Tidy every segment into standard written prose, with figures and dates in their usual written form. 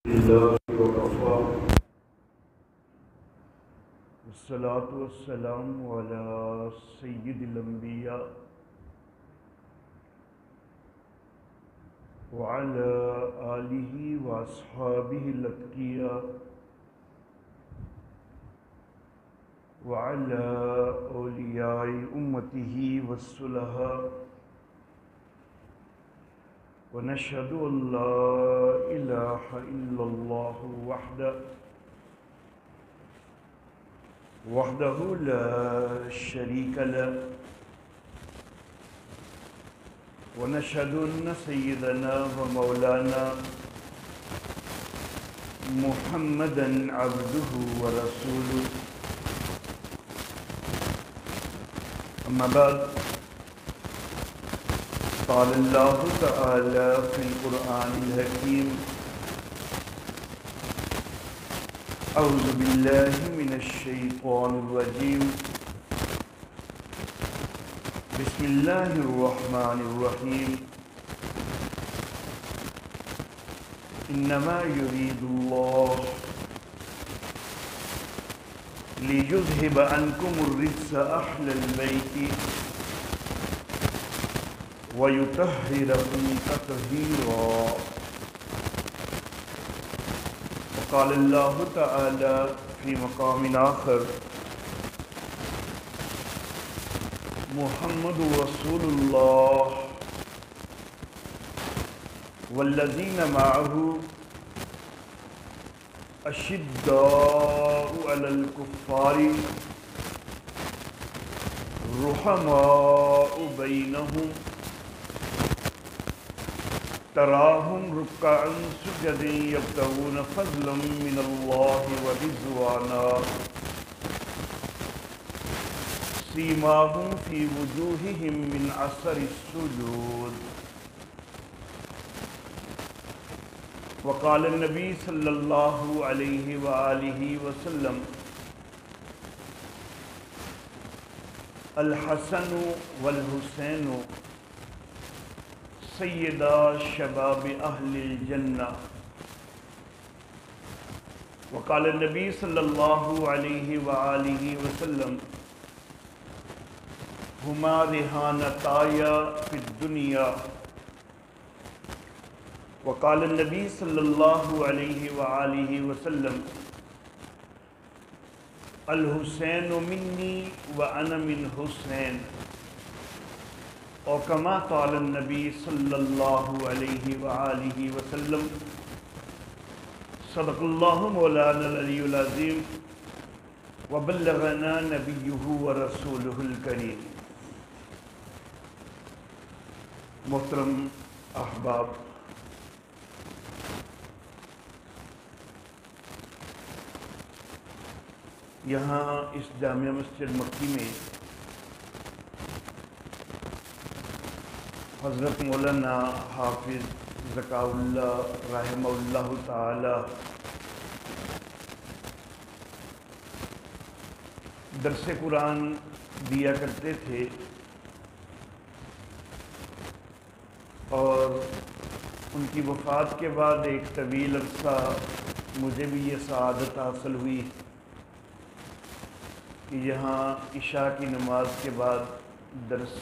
لله وكفى والصلاة والسلام على سيد الأنبياء وعلى آله وأصحابه الأتقياء وعلى أولياء أمته والصلحاء ونشهد أن لا إله إلا الله وحده لا شريك له ونشهد أن سيدنا ومولانا محمدا عبده ورسوله أما بعد قال الله تعالى في القرآن الحكيم أعوذ بالله من الشيطان الرجيم بسم الله الرحمن الرحيم إنما يريد الله ليذهب عنكم الرجس أهل البيت وَيُطَهِّرَكُمْ تَطْهِيرًا وقال الله تعالى في مقام آخر محمد رسول الله والذين معه أشداء على الكفار رحماء بينهم تراهم ركعا سجدا يبتغون فضلا من الله ورضوانا سيماهم في وجوههم من أثر السجود وقال النبي صلى الله عليه وآله وسلم الحسن والحسين سیدہ شباب اہل الجنہ وقال النبی صلی اللہ علیہ وآلہ وسلم ہما ریحانتایا فی الدنیا وقال النبی صلی اللہ علیہ وآلہ وسلم الحسین منی وانا من حسین اور کما قال النبی صلی اللہ علیہ وآلہ وسلم صدق اللہ مولانا العلی العظیم وبلغنا نبیہ ورسولہ الکریم۔ محترم احباب، یہاں اس جامعہ مسجد مکی میں حضرت مولانا حافظ ذکاء اللہ رحمہ اللہ تعالی درس قرآن دیا کرتے تھے، اور ان کی وفات کے بعد ایک طویل عرصہ مجھے بھی یہ سعادت حاصل ہوئی کہ یہاں عشاء کی نماز کے بعد درس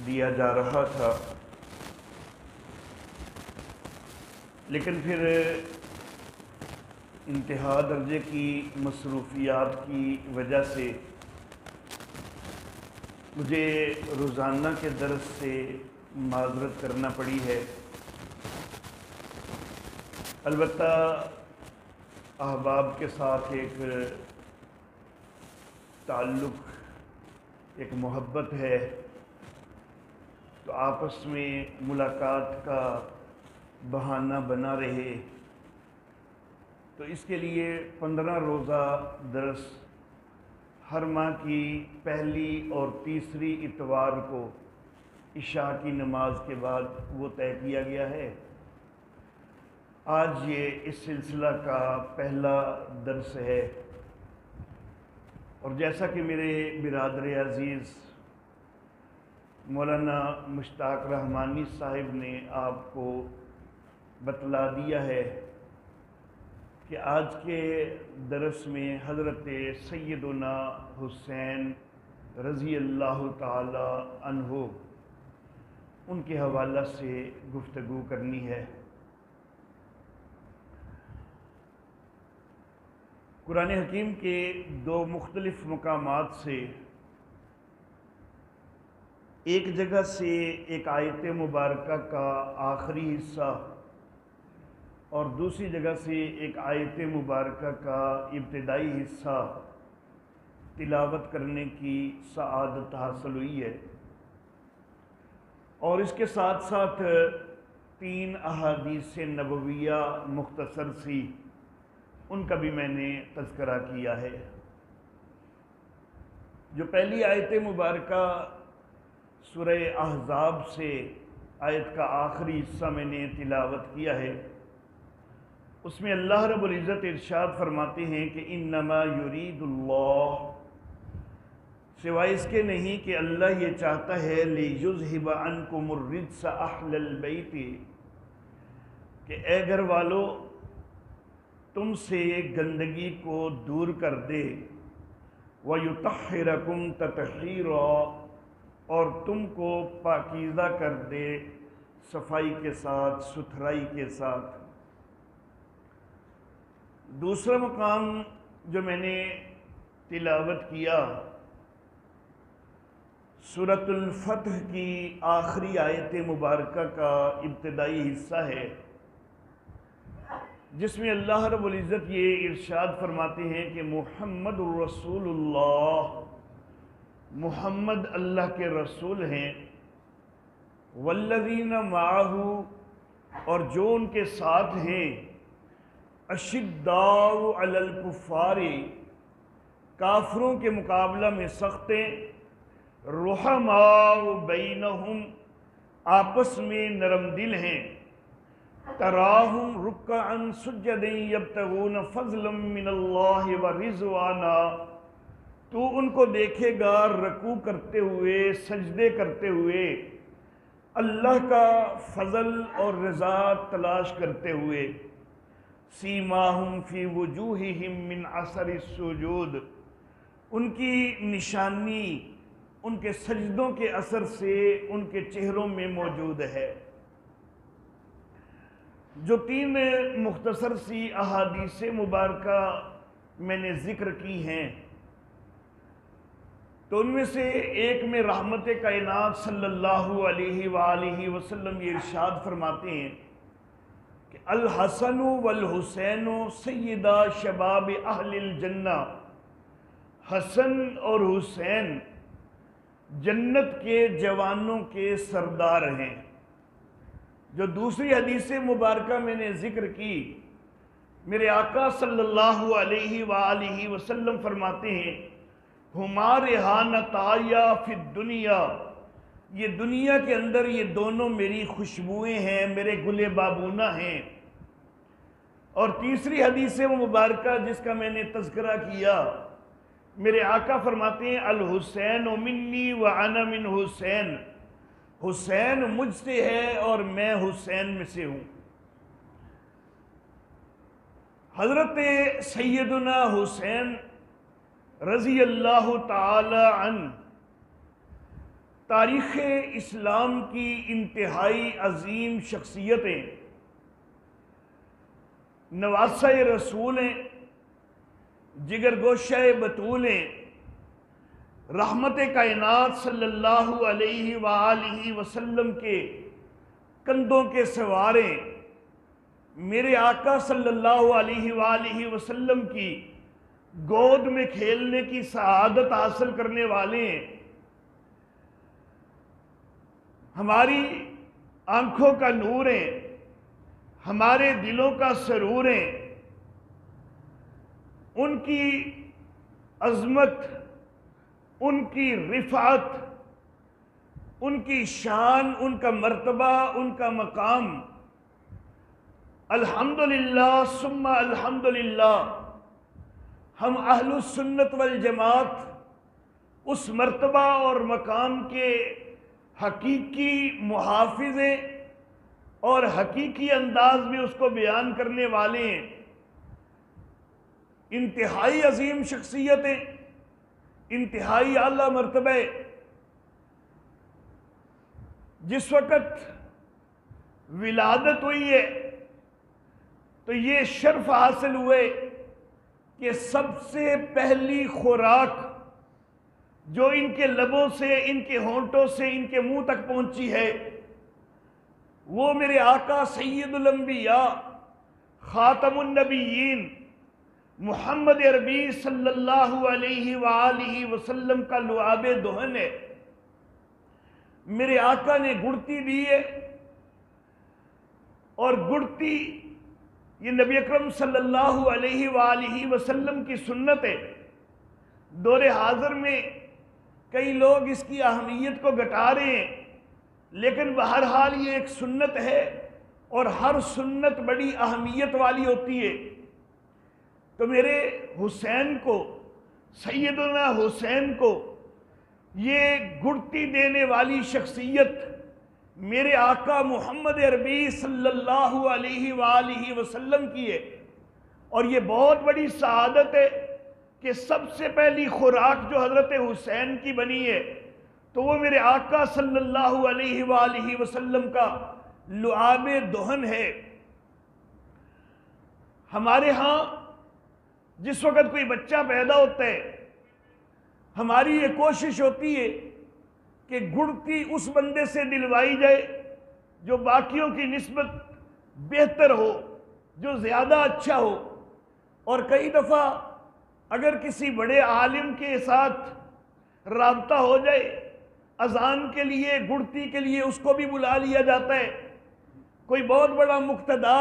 دیا جا رہا تھا، لیکن پھر انتہا درجے کی مصروفیات کی وجہ سے مجھے روزانہ کے درس سے معذرت کرنا پڑی ہے۔ البتہ احباب کے ساتھ ایک تعلق، ایک محبت ہے، تو آپس میں ملاقات کا بہانہ بنا رہے، تو اس کے لیے 15 روزہ درس ہر ماہ کی پہلی اور تیسری اتوار کو عشاء کی نماز کے بعد وہ طے کیا گیا ہے۔ آج یہ اس سلسلہ کا پہلا درس ہے، اور جیسا کہ میرے برادر عزیز مولانا مشتاق رحمانی صاحب نے آپ کو بتلا دیا ہے کہ آج کے درس میں حضرت سیدنا حسین رضی اللہ تعالی عنہ ان کے حوالہ سے گفتگو کرنی ہے۔ قرآن حکیم کے دو مختلف مقامات سے ایک جگہ سے ایک آیت مبارکہ کا آخری حصہ اور دوسری جگہ سے ایک آیت مبارکہ کا ابتدائی حصہ تلاوت کرنے کی سعادت حاصل ہوئی ہے، اور اس کے ساتھ ساتھ 3 احادیث نبویہ مختصر سی ان کا بھی میں نے تذکرہ کیا ہے۔ جو پہلی آیت مبارکہ سورہ احزاب سے آیت کا آخری حصہ میں نے تلاوت کیا ہے، اس میں اللہ رب العزت ارشاد فرماتے ہیں کہ انما یرید اللہ، سوائے اس کے نہیں کہ اللہ یہ چاہتا ہے لیذھب عنکم الرجس اہل البیت، کہ اے گھر والو تم سے گندگی کو دور کر دے، وَيُطَهِّرَكُمْ تَطْهِيرًا، اور تم کو پاکیزہ کر دے صفائی کے ساتھ، ستھرائی کے ساتھ۔ دوسرا مقام جو میں نے تلاوت کیا سورۃ الفتح کی آخری آیت مبارکہ کا ابتدائی حصہ ہے، جس میں اللہ رب العزت یہ ارشاد فرماتے ہیں کہ محمد الرسول اللہ، محمد اللہ کے رسول ہیں، والذین معہ، اور جو ان کے ساتھ ہیں، اشداء علی الکفار، کافروں کے مقابلہ میں سختیں، رحماء بینہم، آپس میں نرم دل ہیں، تراہم رکعا سجدا یبتغون فضلا من اللہ ورضوانا، تو ان کو دیکھے گا رکوع کرتے ہوئے، سجدے کرتے ہوئے، اللہ کا فضل اور رضا تلاش کرتے ہوئے، سیماہم فی وجوہہم من اثر السجود، ان کی نشانی ان کے سجدوں کے اثر سے ان کے چہروں میں موجود ہے۔ جو 3 مختصر سی احادیث مبارکہ میں نے ذکر کی ہیں، تو ان میں سے ایک میں رحمت کائنات صلی اللہ علیہ وآلہ وسلم یہ ارشاد فرماتے ہیں کہ الحسن والحسین سیدا شباب اہل الجنہ، حسن اور حسین جنت کے جوانوں کے سردار ہیں۔ جو دوسری حدیث مبارکہ میں نے ذکر کی، میرے آقا صلی اللہ علیہ وآلہ وسلم فرماتے ہیں ہما ریحانتایا فی الدنیا، یہ دنیا کے اندر یہ دونوں میری خوشبوئیں ہیں، میرے گل بابونہ ہیں۔ اور تیسری حدیث مبارکہ جس کا میں نے تذکرہ کیا، میرے آقا فرماتے ہیں الحسین منی وانا من حسین، حسین مجھ سے ہے اور میں حسین میں سے ہوں۔ حضرت سیدنا حسین رضی اللہ تعالی عنہ تاریخ اسلام کی انتہائی عظیم شخصیتیں، نواسہ رسول ہیں، جگر گوشہ بطول ہیں، رحمت کائنات صلی اللہ علیہ وآلہ وسلم کے کندھوں کے سواریں، میرے آقا صلی اللہ علیہ وآلہ وسلم کی گود میں کھیلنے کی سعادت حاصل کرنے والے ہیں، ہماری آنکھوں کا نور ہیں، ہمارے دلوں کا سرور ہیں۔ ان کی عظمت، ان کی رفعت، ان کی شان، ان کا مرتبہ، ان کا مقام، الحمدللہ ثم الحمدللہ، ہم اہل السنت والجماعت اس مرتبہ اور مقام کے حقیقی محافظ ہیں اور حقیقی انداز میں اس کو بیان کرنے والے ہیں۔ انتہائی عظیم شخصیتیں، انتہائی اعلیٰ مرتبہ، جس وقت ولادت ہوئی ہے تو یہ شرف حاصل ہوئے کہ سب سے پہلی خوراک جو ان کے لبوں سے، ان کے ہونٹوں سے، ان کے منہ تک پہنچی ہے، وہ میرے آقا سید الانبیاء خاتم النبیین محمد عربی صلی اللہ علیہ وآلہ وسلم کا لعاب دہن ہے۔ میرے آقا نے گڑتی دی ہے، اور گڑتی یہ نبی اکرم صلی اللہ علیہ وآلہ وسلم کی سنت ہے۔ دور حاضر میں کئی لوگ اس کی اہمیت کو گھٹا رہے ہیں، لیکن بہرحال یہ ایک سنت ہے، اور ہر سنت بڑی اہمیت والی ہوتی ہے۔ تو میرے حسین کو، سیدنا حسین کو، یہ گڑتی دینے والی شخصیت میرے آقا محمد عربی صلی اللہ علیہ وآلہ وسلم کی ہے، اور یہ بہت بڑی سعادت ہے کہ سب سے پہلی خوراک جو حضرت حسین کی بنی ہے تو وہ میرے آقا صلی اللہ علیہ وآلہ وسلم کا لعاب دہن ہے۔ ہمارے ہاں جس وقت کوئی بچہ پیدا ہوتا ہے، ہماری یہ کوشش ہوتی ہے کہ گڑتی اس بندے سے دلوائی جائے جو باقیوں کی نسبت بہتر ہو، جو زیادہ اچھا ہو، اور کئی دفعہ اگر کسی بڑے عالم کے ساتھ رابطہ ہو جائے، اذان کے لیے، گڑتی کے لیے اس کو بھی بلا لیا جاتا ہے۔ کوئی بہت بڑا مقتدا،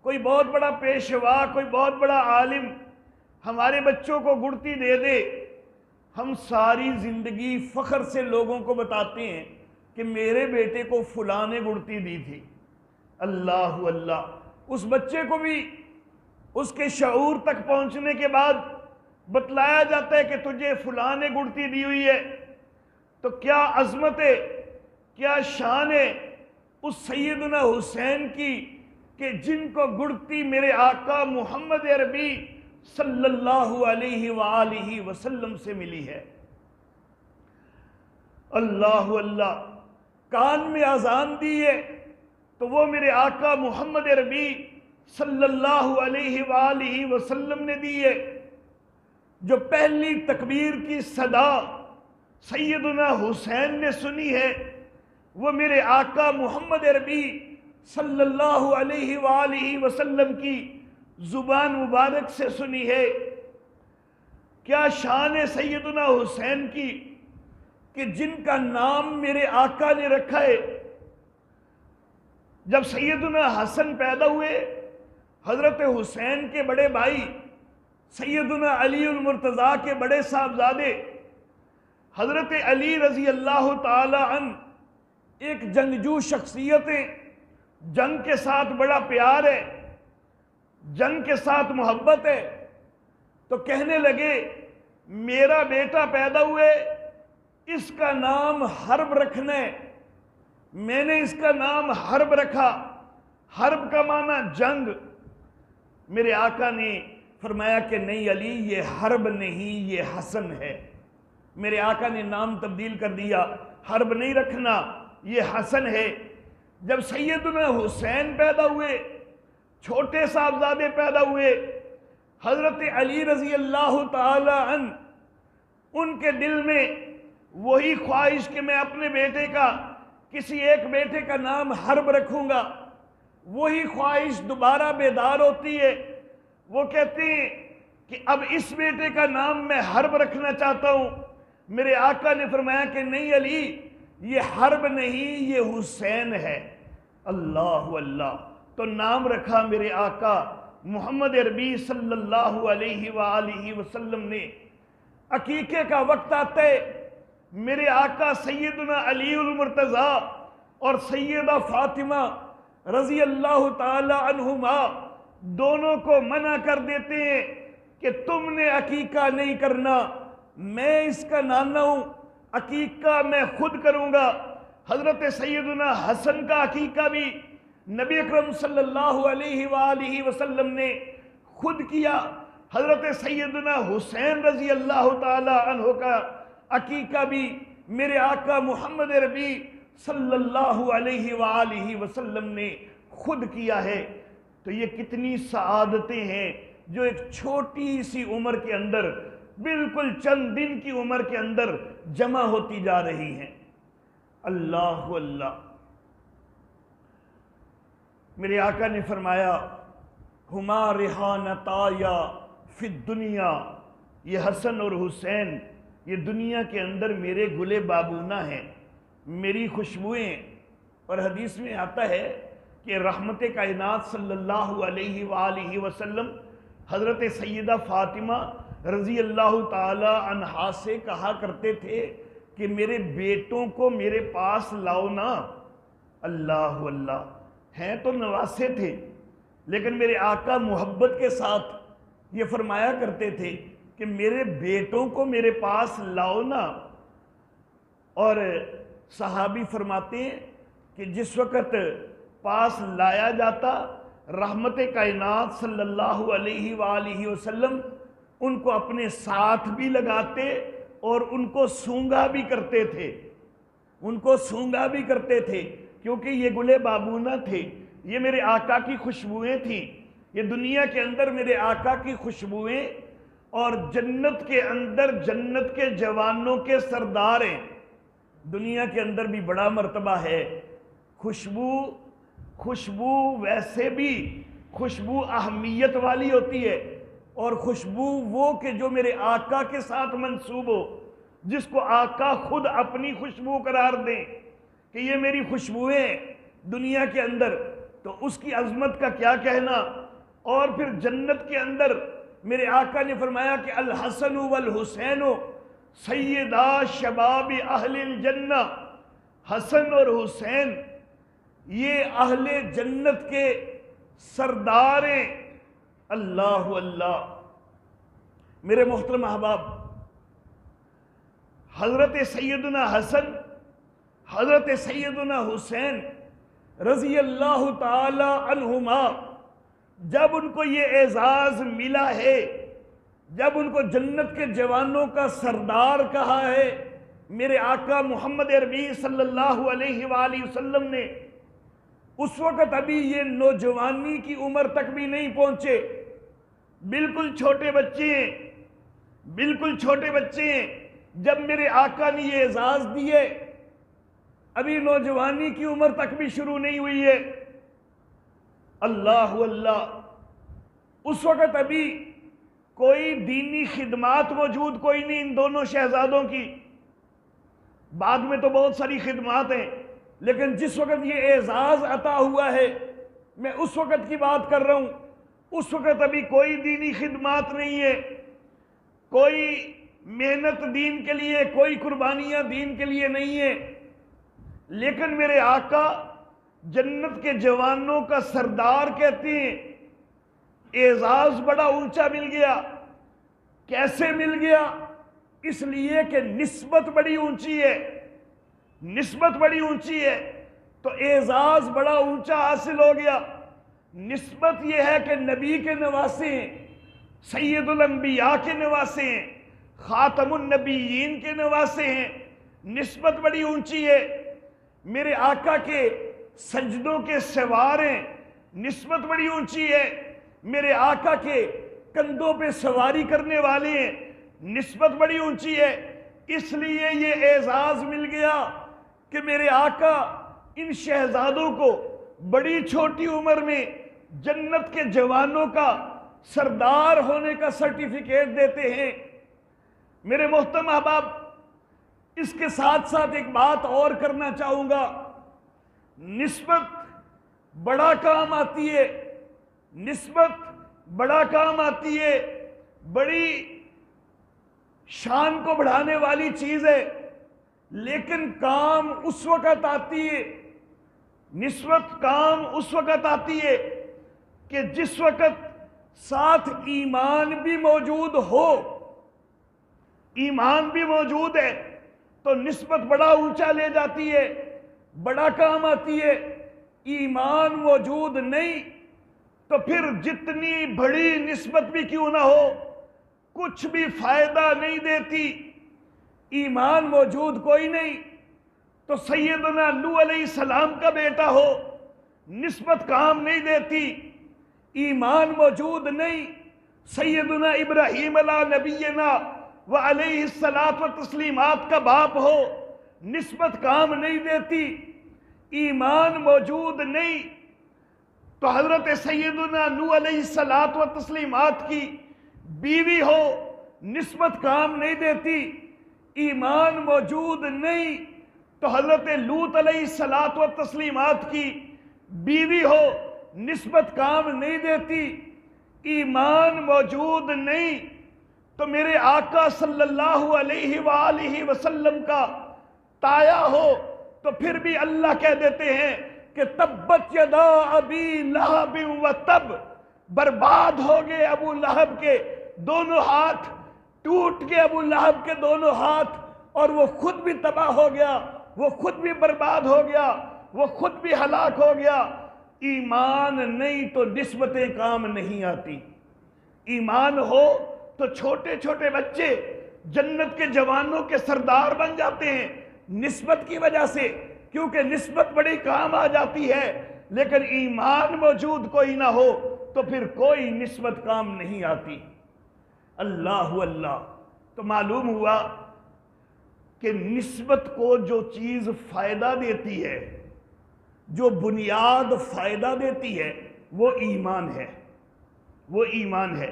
کوئی بہت بڑا پیشوا، کوئی بہت بڑا عالم ہمارے بچوں کو گڑتی دے دے، ہم ساری زندگی فخر سے لوگوں کو بتاتے ہیں کہ میرے بیٹے کو فلاں نے گڑتی دی تھی۔ اللہ اللہ، اس بچے کو بھی اس کے شعور تک پہنچنے کے بعد بتلایا جاتا ہے کہ تجھے فلاں نے گڑتی دی ہوئی ہے۔ تو کیا عظمت ہے، کیا شان ہے اس سیدنا حسین کی کہ جن کو گڑتی میرے آقا محمد عربی صلی اللہ علیہ وآلہ وسلم سے ملی ہے۔ اللہ اللہ، کان میں اذان دی ہے تو وہ میرے آقا محمد عربی صلی اللہ علیہ وآلہ وسلم نے دی ہے۔ جو پہلی تکبیر کی صدا سیدنا حسین نے سنی ہے وہ میرے آقا محمد عربی صلی اللہ علیہ وآلہ وسلم کی زبان مبارک سے سنی ہے۔ کیا شان ہے سیدنا حسین کی کہ جن کا نام میرے آقا نے رکھا ہے۔ جب سیدنا حسن پیدا ہوئے، حضرت حسین کے بڑے بھائی سیدنا علی المرتضیٰ کے بڑے صاحبزادے حضرت علی رضی اللہ تعالی عنہ ایک جنگجو شخصیت ہیں، جنگ کے ساتھ بڑا پیار ہے، جنگ کے ساتھ محبت ہے، تو کہنے لگے میرا بیٹا پیدا ہوئے، اس کا نام حرب رکھنا ہے۔ میں نے اس کا نام حرب رکھا۔ حرب کا معنی جنگ۔ میرے آقا نے فرمایا کہ نہیں علی، یہ حرب نہیں، یہ حسن ہے۔ میرے آقا نے نام تبدیل کر دیا، حرب نہیں رکھنا، یہ حسن ہے۔ جب سیدنا حسین پیدا ہوئے، چھوٹے صاحبزادے پیدا ہوئے، حضرت علی رضی اللہ تعالی عنہ ان کے دل میں وہی خواہش کہ میں اپنے بیٹے کا، کسی ایک بیٹے کا نام حرب رکھوں گا، وہی خواہش دوبارہ بیدار ہوتی ہے۔ وہ کہتے ہیں کہ اب اس بیٹے کا نام میں حرب رکھنا چاہتا ہوں۔ میرے آقا نے فرمایا کہ نہیں علی، یہ حرب نہیں، یہ حسین ہے۔ اللہ اللہ، تو نام رکھا میرے آقا محمد عربی صلی اللہ علیہ وآلہ وسلم نے۔ عقیقے کا وقت آتا ہے، میرے آقا سیدنا علی المرتضیٰ اور سیدہ فاطمہ رضی اللہ تعالی عنہما دونوں کو منع کر دیتے ہیں کہ تم نے عقیقہ نہیں کرنا، میں اس کا نانا ہوں، عقیقہ میں خود کروں گا۔ حضرت سیدنا حسن کا عقیقہ بھی نبی اکرم صلی اللہ علیہ وآلہ وسلم نے خود کیا۔ حضرت سیدنا حسین رضی اللہ تعالی عنہ کا عقیقہ بھی میرے آقا محمد ربی صلی اللہ علیہ وآلہ وسلم نے خود کیا ہے۔ تو یہ کتنی سعادتیں ہیں جو ایک چھوٹی سی عمر کے اندر، بالکل چند دن کی عمر کے اندر جمع ہوتی جا رہی ہیں۔ اللہ اللہ، میرے آقا نے فرمایا ہما ریحانتایا فی الدنیا، یہ حسن اور حسین یہ دنیا کے اندر میرے گلے بابونہ ہیں، میری خوشبوئیں۔ اور حدیث میں آتا ہے کہ رحمت کائنات صلی اللہ علیہ وآلہ وسلم حضرت سیدہ فاطمہ رضی اللہ تعالی عنہا سے کہا کرتے تھے کہ میرے بیٹوں کو میرے پاس لاؤ نا۔ اللہ اللہ، ہیں تو نواسے تھے، لیکن میرے آقا محبت کے ساتھ یہ فرمایا کرتے تھے کہ میرے بیٹوں کو میرے پاس لاؤ نا۔ اور صحابی فرماتے ہیں کہ جس وقت پاس لایا جاتا، رحمت کائنات صلی اللہ علیہ وآلہ وسلم ان کو اپنے ساتھ بھی لگاتے اور ان کو سونگا بھی کرتے تھے، ان کو سونگا بھی کرتے تھے، کیونکہ یہ گلے بابونہ تھے، یہ میرے آقا کی خوشبوئیں تھیں، یہ دنیا کے اندر میرے آقا کی خوشبوئیں، اور جنت کے اندر جنت کے جوانوں کے سردار ہیں۔ دنیا کے اندر بھی بڑا مرتبہ ہے۔ خوشبو ویسے بھی خوشبو اہمیت والی ہوتی ہے، اور خوشبو وہ کہ جو میرے آقا کے ساتھ منسوب ہو، جس کو آقا خود اپنی خوشبو قرار دیں کہ یہ میری خوشبوئیں دنیا کے اندر، تو اس کی عظمت کا کیا کہنا۔ اور پھر جنت کے اندر میرے آقا نے فرمایا کہ الحسن والحسین سیدا شباب اہل الجنہ، حسن اور حسین یہ اہل جنت کے سردار ہیں۔ اللہ اللہ، میرے محترم احباب، حضرت سیدنا حسن، حضرت سیدنا حسین رضی اللہ تعالی عنہما، جب ان کو یہ اعزاز ملا ہے، جب ان کو جنت کے جوانوں کا سردار کہا ہے میرے آقا محمد عربی صلی اللہ علیہ وآلہ وسلم نے، اس وقت ابھی یہ نوجوانی کی عمر تک بھی نہیں پہنچے، بالکل چھوٹے بچے ہیں، بالکل چھوٹے بچے ہیں۔ جب میرے آقا نے یہ اعزاز دیے، ابھی نوجوانی کی عمر تک بھی شروع نہیں ہوئی ہے۔ اللہ اللہ، اس وقت ابھی کوئی دینی خدمات موجود کوئی نہیں ان دونوں شہزادوں کی، بعد میں تو بہت ساری خدمات ہیں، لیکن جس وقت یہ اعزاز عطا ہوا ہے، میں اس وقت کی بات کر رہا ہوں، اس وقت ابھی کوئی دینی خدمات نہیں ہے، کوئی محنت دین کے لیے، کوئی قربانیاں دین کے لیے نہیں ہے، لیکن میرے آقا جنت کے جوانوں کا سردار کہتے ہیں۔ اعزاز بڑا اونچا مل گیا۔ کیسے مل گیا؟ اس لیے کہ نسبت بڑی اونچی ہے، نسبت بڑی اونچی ہے، تو اعزاز بڑا اونچا حاصل ہو گیا۔ نسبت یہ ہے کہ نبی کے نواسے ہیں، سید الانبیاء کے نواسے ہیں، خاتم النبیین کے نواسے ہیں، نسبت بڑی اونچی ہے۔ میرے آقا کے سجدوں کے سوار ہیں، نسبت بڑی اونچی ہے۔ میرے آقا کے کندھوں پہ سواری کرنے والے ہیں، نسبت بڑی اونچی ہے۔ اس لیے یہ اعزاز مل گیا کہ میرے آقا ان شہزادوں کو بڑی چھوٹی عمر میں جنت کے جوانوں کا سردار ہونے کا سرٹیفکیٹ دیتے ہیں۔ میرے محترم احباب، اس کے ساتھ ساتھ ایک بات اور کرنا چاہوں گا۔ نسبت بڑا کام آتی ہے، نسبت بڑا کام آتی ہے، بڑی شان کو بڑھانے والی چیز ہے، لیکن کام اس وقت آتی ہے، نسبت کام اس وقت آتی ہے کہ جس وقت ساتھ ایمان بھی موجود ہو۔ ایمان بھی موجود ہے تو نسبت بڑا اونچا لے جاتی ہے، بڑا کام آتی ہے۔ ایمان موجود نہیں تو پھر جتنی بڑی نسبت بھی کیوں نہ ہو کچھ بھی فائدہ نہیں دیتی۔ ایمان موجود کوئی نہیں تو سیدنا نوح علیہ السلام کا بیٹا ہو، نسبت کام نہیں دیتی۔ ایمان موجود نہیں، سیدنا ابراہیم علیہ نبینا و علیہ الصلاۃ و تسلیمات کا باپ ہو، نسبت کام نہیں دیتی۔ ایمان موجود نہیں تو حضرت سیدنا نوح علیہ الصلاۃ و تسلیمات کی بیوی ہو، نسبت کام نہیں دیتی۔ ایمان موجود نہیں تو حضرت لوط علیہ الصلاۃ و تسلیمات کی بیوی ہو، نسبت کام نہیں دیتی۔ ایمان موجود نہیں تو میرے آقا صلی اللہ علیہ وآلہ وسلم کا تایا ہو تو پھر بھی اللہ کہہ دیتے ہیں کہ تبت یدا ابی لہب و تب، برباد ہو گئے ابو لہب کے دونوں ہاتھ، ٹوٹ گئے ابو لہب کے دونوں ہاتھ، اور وہ خود بھی تباہ ہو گیا، وہ خود بھی برباد ہو گیا، وہ خود بھی ہلاک ہو گیا۔ ایمان نہیں تو نسبتیں کام نہیں آتی۔ ایمان ہو تو چھوٹے چھوٹے بچے جنت کے جوانوں کے سردار بن جاتے ہیں نسبت کی وجہ سے، کیونکہ نسبت بڑی کام آ جاتی ہے۔ لیکن ایمان موجود کوئی نہ ہو تو پھر کوئی نسبت کام نہیں آتی۔ اللہ اللہ، تو معلوم ہوا کہ نسبت کو جو چیز فائدہ دیتی ہے، جو بنیاد فائدہ دیتی ہے، وہ ایمان ہے، وہ ایمان ہے۔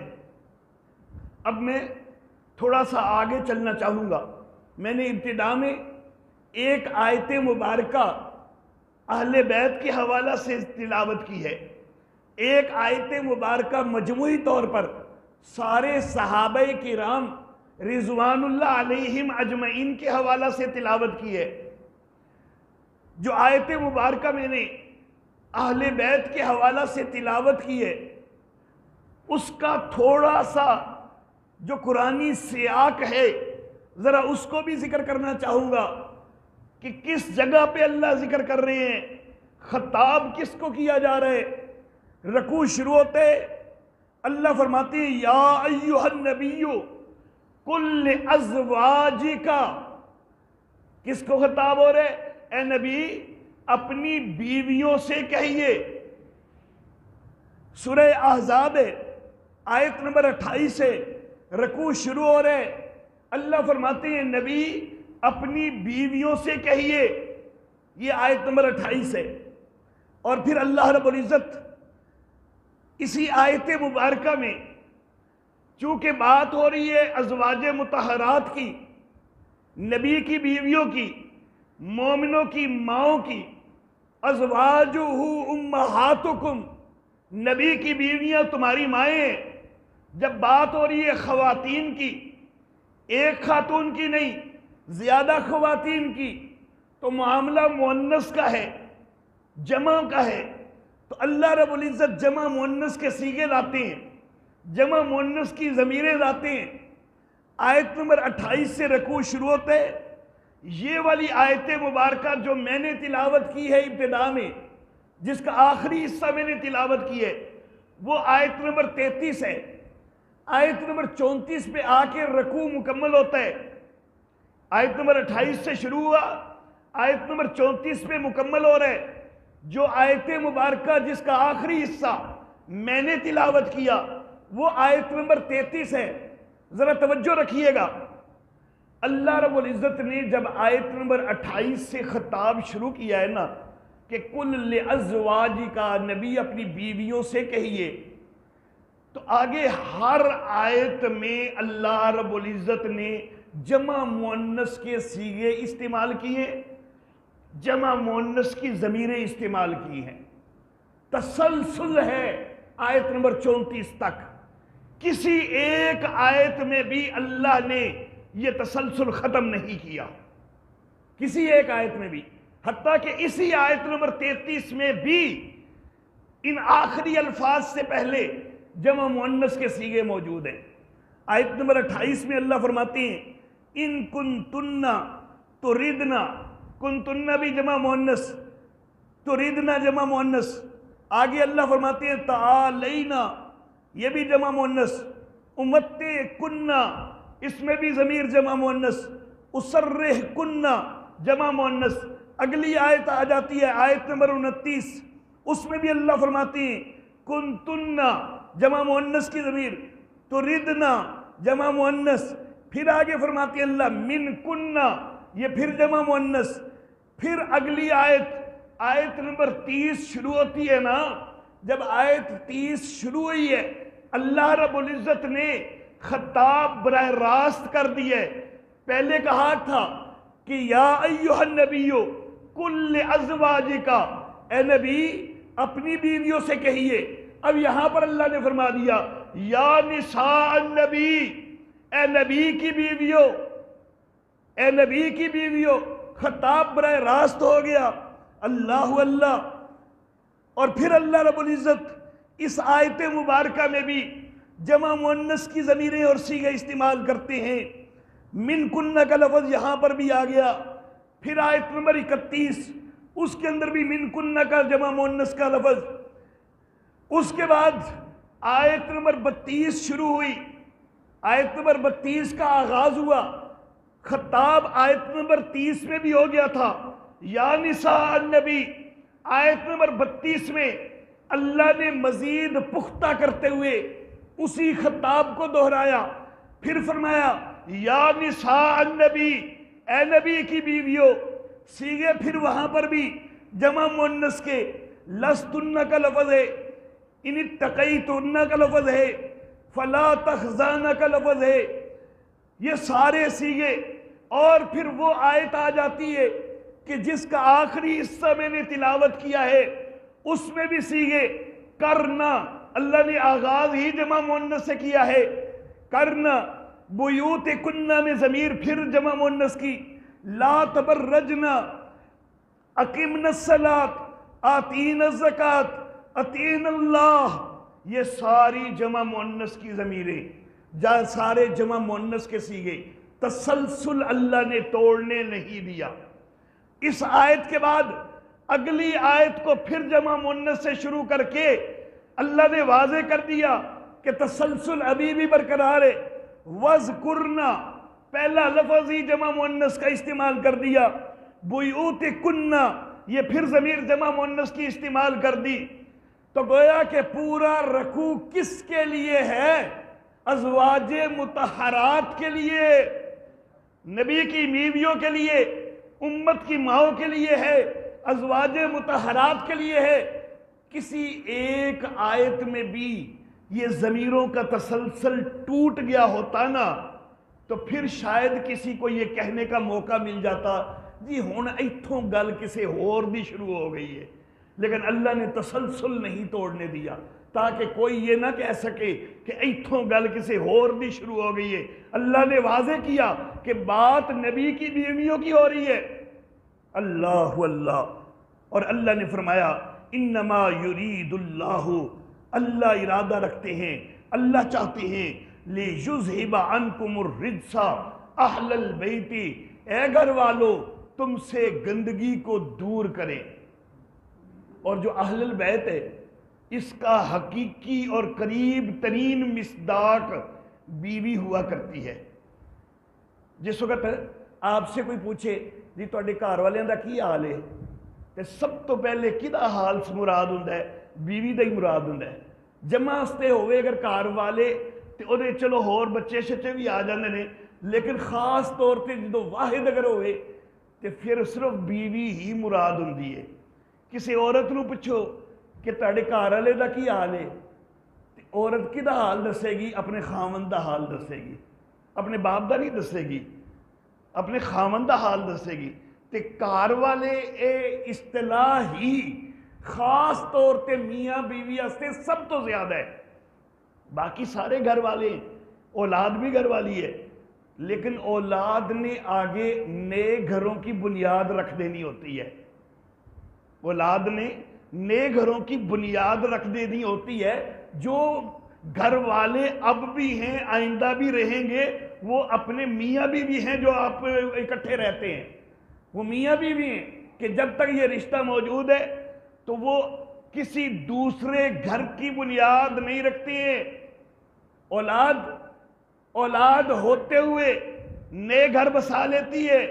اب میں تھوڑا سا آگے چلنا چاہوں گا۔ میں نے ابتدا میں ایک آیت مبارکہ اہل بیت کے حوالہ سے تلاوت کی ہے، ایک آیت مبارکہ مجموعی طور پر سارے صحابہ کرام رضوان اللہ علیہم اجمعین کے حوالہ سے تلاوت کی ہے۔ جو آیت مبارکہ میں نے اہل بیت کے حوالہ سے تلاوت کی ہے، اس کا تھوڑا سا جو قرآنی سیاق ہے ذرا اس کو بھی ذکر کرنا چاہوں گا کہ کس جگہ پہ اللہ ذکر کر رہے ہیں، خطاب کس کو کیا جا رہا ہے۔ رکوع شروع ہوتے اللہ فرماتے ہیں یا ایھا النبی قل لازواجک، کس کو خطاب ہو رہے؟ اے نبی اپنی بیویوں سے کہیے۔ سورہ احزاب آیت نمبر 28 سے رکوع شروع ہو رہے، اللہ فرماتے ہیں نبی اپنی بیویوں سے کہیے، یہ آیت نمبر 28 ہے۔ اور پھر اللہ رب العزت اسی آیت مبارکہ میں چونکہ بات ہو رہی ہے ازواج مطہرات کی، نبی کی بیویوں کی، مومنوں کی ماؤں کی، ازواجہ امہاتکم، نبی کی بیویاں تمہاری مائیں ہیں۔ جب بات ہو رہی ہے خواتین کی، ایک خاتون کی نہیں زیادہ خواتین کی، تو معاملہ مؤنث کا ہے، جمع کا ہے، تو اللہ رب العزت جمع مؤنث کے صیغے لاتے ہیں، جمع مؤنث کی ضمیریں لاتے ہیں۔ آیت نمبر 28 سے رکوع شروع ہوتے، یہ والی آیت مبارکہ جو میں نے تلاوت کی ہے ابتدا میں، جس کا آخری حصہ میں نے تلاوت کی ہے، وہ آیت نمبر 33 ہے۔ آیت نمبر 34 پہ آ کے رکوع مکمل ہوتا ہے۔ آیت نمبر 28 سے شروع ہوا، آیت نمبر 34 پہ مکمل ہو رہا ہے۔ جو آیت مبارکہ جس کا آخری حصہ میں نے تلاوت کیا وہ آیت نمبر 33 ہے۔ ذرا توجہ رکھیے گا، اللہ رب العزت نے جب آیت نمبر 28 سے خطاب شروع کیا ہے نا کہ کل لازواجک، نبی اپنی بیویوں سے کہیے، تو آگے ہر آیت میں اللہ رب العزت نے جمع مؤنث کے صیغے استعمال کیے، جمع مؤنث کی ضمیریں استعمال کی ہیں۔ تسلسل ہے آیت نمبر 34 تک، کسی ایک آیت میں بھی اللہ نے یہ تسلسل ختم نہیں کیا، کسی ایک آیت میں بھی، حتیٰ کہ اسی آیت نمبر 33 میں بھی ان آخری الفاظ سے پہلے جمع مؤنث کے صیغے موجود ہیں۔ آیت نمبر 28 میں اللہ فرماتے ہیں ان کنتن تردن، کنتن بھی جمع مؤنث، تردن جمع مؤنث، آگے اللہ فرماتے ہیں تعالینا، یہ بھی جمع مؤنث، امتعکننا اس میں بھی ضمیر جمع مؤنث، اسرحکننا جمع مؤنث۔ اگلی آیت آ جاتی ہے آیت نمبر 29، اس میں بھی اللہ فرماتے ہیں کنتنا جمع مؤنث کی ضمیر، تردنا جمع مؤنث، پھر آگے فرماتے ہیں اللہ منکننا، یہ پھر جمع مؤنث۔ پھر اگلی آیت نمبر 30 شروع ہوتی ہے نا، جب آیت 30 شروع ہوئی ہے اللہ رب العزت نے خطاب براہ راست کر دی ہے۔ پہلے کہا تھا کہ یا ایھا النبی قل لازواجک، اے نبی اپنی بیویوں سے کہیے۔ اب یہاں پر اللہ نے فرما دیا یا نساء النبی، اے نبی کی بیویوں، اے نبی کی بیویوں، خطاب براہ راست ہو گیا۔ اللہ اللہ۔ اور پھر اللہ رب العزت اس آیت مبارکہ میں بھی جمع مؤنث کی ضمیریں اور صیغے استعمال کرتے ہیں۔ من کنہ کا لفظ یہاں پر بھی آ گیا۔ پھر آیت نمبر 31 اس کے اندر بھی من کنہ کا جمع مؤنث کا لفظ۔ اس کے بعد آیت نمبر 32 شروع ہوئی، آیت نمبر 32 کا آغاز ہوا، خطاب آیت نمبر 30 میں بھی ہو گیا تھا یا نساء النبی۔ آیت نمبر 32 میں اللہ نے مزید پختہ کرتے ہوئے اسی خطاب کو دہرایا، پھر فرمایا یا نساء النبی، اے نبی کی بیویوں۔ صیغے پھر وہاں پر بھی جمع مؤنث کے، لستن کا لفظ ہے، ان اتقیتن کا لفظ ہے، فلا تخزان کا لفظ ہے، یہ سارے صیغے۔ اور پھر وہ آیت آ جاتی ہے کہ جس کا آخری حصہ میں نے تلاوت کیا ہے اس میں بھی صیغے کرنا، اللہ نے آغاز ہی جمع مؤنث سے کیا ہے، کرنا بیوت کنہ میں ضمیر پھر جمع مؤنث کی، لا تبرجنا، اقمنا الصلاۃ، آتینا الزکاۃ، اطیعنا اللہ، یہ ساری جمع مؤنث کی ضمیریں، سارے جمع مؤنث کے صیغے، تسلسل اللہ نے توڑنے نہیں دیا۔ اس آیت کے بعد اگلی آیت کو پھر جمع مؤنث سے شروع کر کے اللہ نے واضح کر دیا کہ تسلسل ابھی بھی برقرار ہے۔ وَاذْكُرْنَا پہلا لفظ ہی جمع مؤنث کا استعمال کر دیا، بُيُوتِكُنَّ یہ پھر ضمیر جمع مؤنث کی استعمال کر دی۔ تو گویا کہ پورا رکوع کس کے لیے ہے؟ ازواج مطہرات کے لیے، نبی کی بیویوں کے لیے، امت کی ماؤں کے لیے ہے، ازواج مطہرات کے لیے ہے۔ کسی ایک آیت میں بھی یہ ضمیروں کا تسلسل ٹوٹ گیا ہوتا نا تو پھر شاید کسی کو یہ کہنے کا موقع مل جاتا جی ہن ایتھوں گل کسے اور دی شروع ہو گئی ہے، لیکن اللہ نے تسلسل نہیں توڑنے دیا تاکہ کوئی یہ نہ کہہ سکے کہ ایتھوں گل کسے اور دی شروع ہو گئی ہے۔ اللہ نے واضح کیا کہ بات نبی کی بیویوں کی ہو رہی ہے۔ اللہ اللہ۔ اور اللہ نے فرمایا انما یرید اللہ، اللہ ارادہ رکھتے ہیں، اللہ چاہتے ہیں لیذھب عنکم الرجس اہل البیت، اے گھر والو تم سے گندگی کو دور کریں۔ اور جو اہل البیت ہے اس کا حقیقی اور قریب ترین مصداق بیوی ہوا کرتی ہے۔ جس وقت آپ سے کوئی پوچھے جی تواڈے گھر والیاں دا کی حال ہے تے سب تو پہلے کدا حال مراد ہوندا ہے؟ بیوی دا ہی مراد ہوندا ہے۔ جمع واسطے ہوئے اگر گھر والے تے او دے چلو ہور بچے شچے بھی آ جاندے نے، لیکن خاص طور تے جدو واحد اگر ہوئے تے پھر صرف بیوی ہی مراد ہوندی ہے۔ کسی عورت نو پوچھو کہ تواڈے گھر والے دا کی حال ہے تے عورت کدا حال دسے گی؟ اپنے خاوند دا حال دسے گی، اپنے باپ دا نہیں دسے گی، اپنے خاوند دا حال دسے گی۔ تے گھر والے اے اصطلاح ہی خاص طور تے میاں بیوی واسطے سب تو زیادہ ہے۔ باقی سارے گھر والے ہیں، اولاد بھی گھر والی ہے، لیکن اولاد نے آگے نئے گھروں کی بنیاد رکھ دینی ہوتی ہے۔ اولاد نے نئے گھروں کی بنیاد رکھ دینی ہوتی ہے۔ جو گھر والے اب بھی ہیں، آئندہ بھی رہیں گے، وہ اپنے میاں بیوی ہیں جو آپ اکٹھے رہتے ہیں، وہ میاں بیوی ہیں کہ جب تک یہ رشتہ موجود ہے تو وہ کسی دوسرے گھر کی بنیاد نہیں رکھتے ہیں۔ اولاد ہوتے ہوئے نئے گھر بسا لیتی ہے،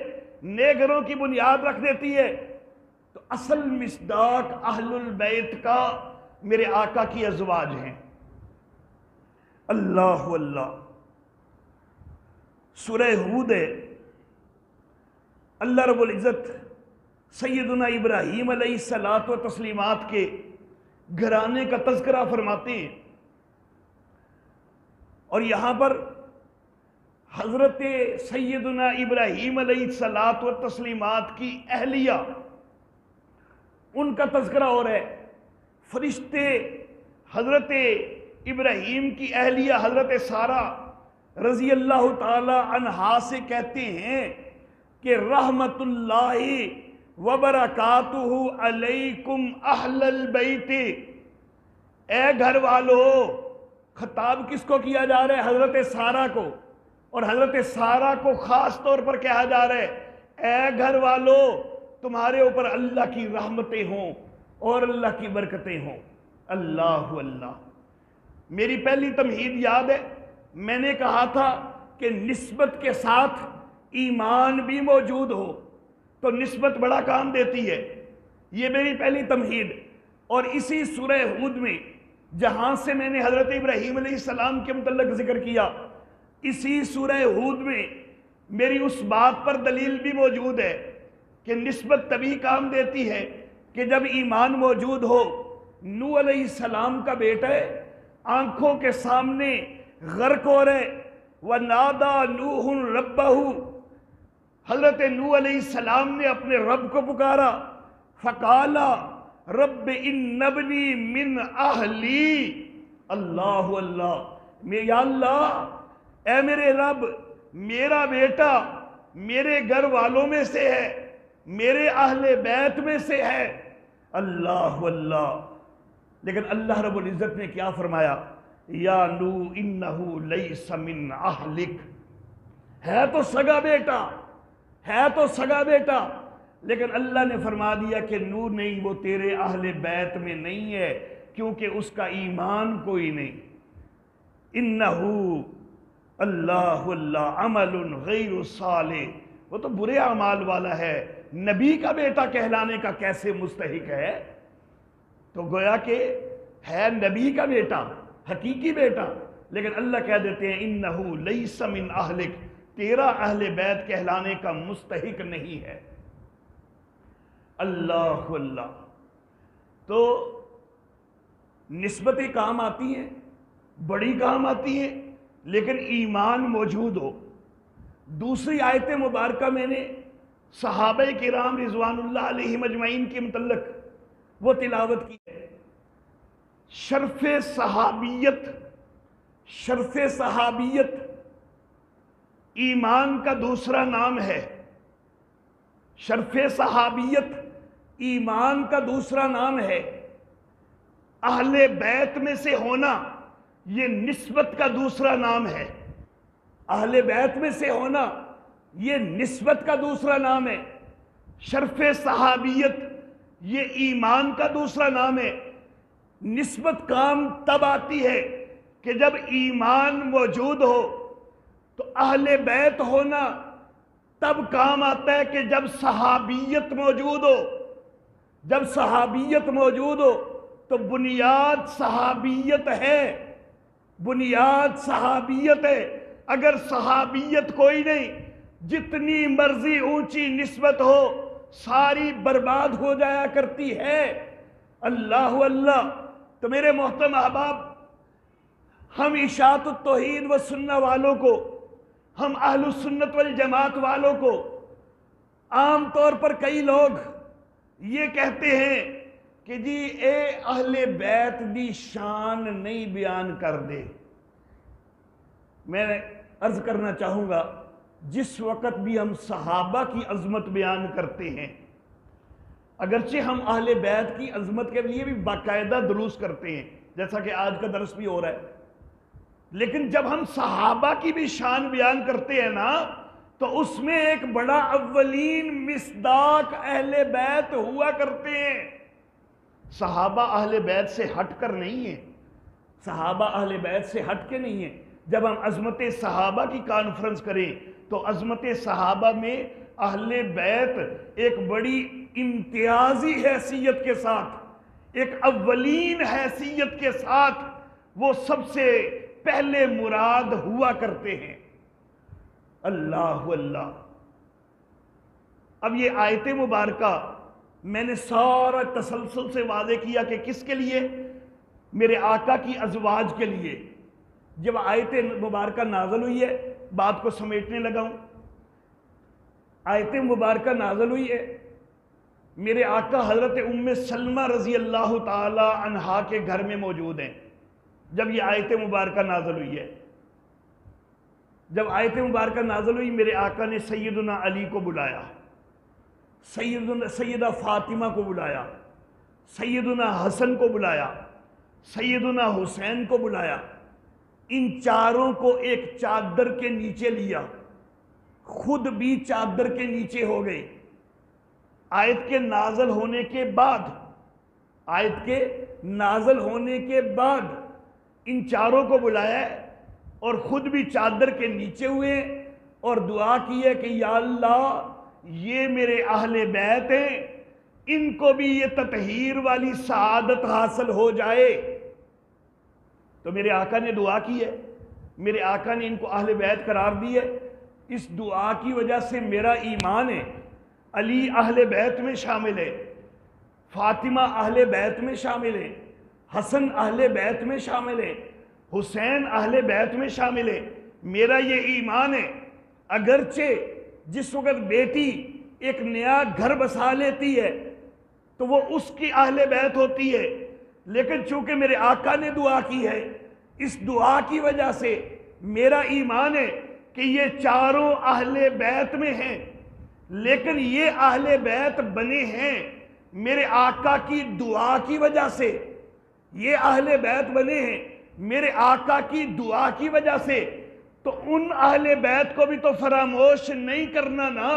نئے گھروں کی بنیاد رکھ دیتی ہے۔ تو اصل مصداق اہل البیت کا میرے آقا کی ازواج ہیں۔ اللہ اللہ، سورہ ہود ہے، اللہ رب العزت سیدنا ابراہیم علیہ الصلاۃ و تسلیمات کے گھرانے کا تذکرہ فرماتے ہیں، اور یہاں پر حضرت سیدنا ابراہیم علیہ الصلاۃ و تسلیمات کی اہلیہ، ان کا تذکرہ ہو رہا ہے۔ فرشتے حضرت ابراہیم کی اہلیہ حضرت سارہ رضی اللہ تعالی عنہا سے کہتے ہیں کہ رحمت اللہ وبرکاتہ علیکم اہل البیت، اے گھر والو، خطاب کس کو کیا جا رہا ہے؟ حضرت سارہ کو، اور حضرت سارہ کو خاص طور پر کہا جا رہا ہے اے گھر والو، تمہارے اوپر اللہ کی رحمتیں ہوں اور اللہ کی برکتیں ہوں۔ اللہ اللہ، میری پہلی تمہید یاد ہے، میں نے کہا تھا کہ نسبت کے ساتھ ایمان بھی موجود ہو تو نسبت بڑا کام دیتی ہے، یہ میری پہلی تمہید۔ اور اسی سورہ ہود میں جہاں سے میں نے حضرت ابراہیم علیہ السلام کے متعلق ذکر کیا، اسی سورہ ہود میں میری اس بات پر دلیل بھی موجود ہے کہ نسبت تبھی کام دیتی ہے کہ جب ایمان موجود ہو۔ نوح علیہ السلام کا بیٹا ہے، آنکھوں کے سامنے غرق ہو رہے، وَنَادَى نُوحٌ رَبَّهُ، حضرت نوح علیہ السلام نے اپنے رب کو پکارا، فَقَالَ رَبِّ إِنَّ ابْنِي مِنْ أَهْلِي، اللہ اللہ، یا اللہ اے میرے رب، میرا بیٹا میرے گھر والوں میں سے ہے، میرے اہل بیت میں سے ہے۔ اللہ اللہ، لیکن اللہ رب العزت نے کیا فرمایا؟ یا نوح انہو لیس من اہلک، ہے تو سگا بیٹا، ہے تو سگا بیٹا، لیکن اللہ نے فرما دیا کہ نوح نہیں، وہ تیرے اہل بیت میں نہیں ہے، کیونکہ اس کا ایمان کوئی نہیں۔ انہو اللہ اللہ عمل غیر صالح، وہ تو برے اعمال والا ہے، نبی کا بیٹا کہلانے کا کیسے مستحق ہے؟ تو گویا کہ ہے نبی کا بیٹا، حقیقی بیٹا، لیکن اللہ کہہ دیتے ہیں انہو لیس من اہلک، تیرا اہل بیت کہلانے کا مستحق نہیں ہے۔ اللہ اللہ، تو نسبتیں کام آتی ہیں، بڑی کام آتی ہیں، لیکن ایمان موجود ہو۔ دوسری آیت مبارکہ میں نے صحابہ کرام رضوان اللہ علیہم اجمعین کے متعلق وہ تلاوت کی ہے۔ شرف صحابیت، شرف صحابیت ایمان کا دوسرا نام ہے۔ شرف صحابیت ایمان کا دوسرا نام ہے۔ اہل بیت میں سے ہونا یہ نسبت کا دوسرا نام ہے۔ اہل بیت میں سے ہونا یہ نسبت کا دوسرا نام ہے۔ شرف صحابیت یہ ایمان کا دوسرا نام ہے۔ نسبت کام تب آتی ہے کہ جب ایمان موجود ہو، تو اہل بیت ہونا تب کام آتا ہے کہ جب صحابیت موجود ہو۔ جب صحابیت موجود ہو تو بنیاد صحابیت ہے، بنیاد صحابیت ہے۔ اگر صحابیت کوئی نہیں، جتنی مرضی اونچی نسبت ہو ساری برباد ہو جایا کرتی ہے۔ اللہ اللہ، تو میرے محترم احباب، ہم اشاعت التوحید و سنہ والوں کو، ہم اہل السنت والجماعت والوں کو عام طور پر کئی لوگ یہ کہتے ہیں کہ جی اے اہل بیت دی شان نہیں بیان کر دے۔ میں عرض کرنا چاہوں گا، جس وقت بھی ہم صحابہ کی عظمت بیان کرتے ہیں، اگرچہ ہم اہل بیت کی عظمت کے لیے بھی باقاعدہ دروس کرتے ہیں، جیسا کہ آج کا درس بھی ہو رہا ہے، لیکن جب ہم صحابہ کی بھی شان بیان کرتے ہیں نا، تو اس میں ایک بڑا اولین مصداق اہل بیت ہوا کرتے ہیں۔ صحابہ اہل بیت سے ہٹ کر نہیں ہیں، صحابہ اہل بیت سے ہٹ کے نہیں ہیں۔ جب ہم عظمت صحابہ کی کانفرنس کریں تو عظمت صحابہ میں اہل بیت ایک بڑی امتیازی حیثیت کے ساتھ، ایک اولین حیثیت کے ساتھ وہ سب سے پہلے مراد ہوا کرتے ہیں۔ اللہ اللہ۔ اب یہ آیت مبارکہ میں نے سارا تسلسل سے واضح کیا کہ کس کے لیے؟ میرے آقا کی ازواج کے لیے۔ جب آیت مبارکہ نازل ہوئی ہے، بات کو سمیٹنے لگا ہوں، آیت مبارکہ نازل ہوئی ہے، میرے آقا حضرت ام سلمہ رضی اللہ تعالی عنہا کے گھر میں موجود ہیں جب یہ آیت مبارکہ نازل ہوئی ہے۔ جب آیت مبارکہ نازل ہوئی، میرے آقا نے سیدنا علی کو بلایا، سیدہ فاطمہ کو بلایا، سیدنا حسن کو بلایا، سیدنا حسین کو بلایا، ان چاروں کو ایک چادر کے نیچے لیا، خود بھی چادر کے نیچے ہو گئے۔ آیت کے نازل ہونے کے بعد، آیت کے نازل ہونے کے بعد ان چاروں کو بلایا ہے اور خود بھی چادر کے نیچے ہوئے اور دعا کی ہے کہ یا اللہ یہ میرے اہل بیت ہیں، ان کو بھی یہ تطہیر والی سعادت حاصل ہو جائے۔ تو میرے آقا نے دعا کی ہے، میرے آقا نے ان کو اہل بیت قرار دی ہے۔ اس دعا کی وجہ سے میرا ایمان ہے، علی اہل بیت میں شامل ہے، فاطمہ اہل بیت میں شامل ہے، حسن اہل بیت میں شامل ہے، حسین اہل بیت میں شامل ہے۔ میرا یہ ایمان ہے، اگرچہ جس وقت بیٹی ایک نیا گھر بسا لیتی ہے تو وہ اس کی اہل بیت ہوتی ہے، لیکن چونکہ میرے آقا نے دعا کی ہے، اس دعا کی وجہ سے میرا ایمان ہے کہ یہ چاروں اہل بیت میں ہیں، لیکن یہ اہل بیت بنے ہیں میرے آقا کی دعا کی وجہ سے۔ یہ اہل بیت بنے ہیں میرے آقا کی دعا کی وجہ سے، تو ان اہل بیت کو بھی تو فراموش نہیں کرنا نا